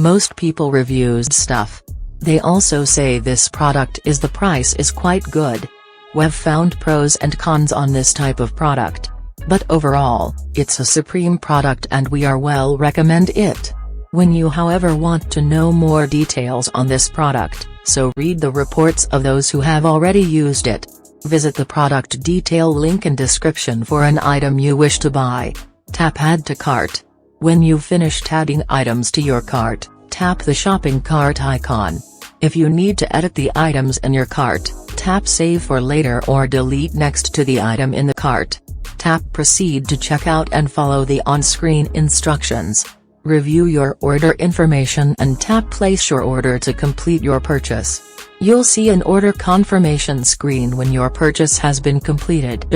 Most people reviews stuff. They also say this product is the price is quite good. We've found pros and cons on this type of product. But overall, it's a supreme product and we are well recommend it. When you however want to know more details on this product, so read the reports of those who have already used it. Visit the product detail link in description for an item you wish to buy. Tap Add to Cart. When you've finished adding items to your cart, tap the shopping cart icon. If you need to edit the items in your cart, tap Save for later or delete next to the item in the cart. Tap Proceed to checkout and follow the on-screen instructions. Review your order information and tap Place your order to complete your purchase. You'll see an order confirmation screen when your purchase has been completed.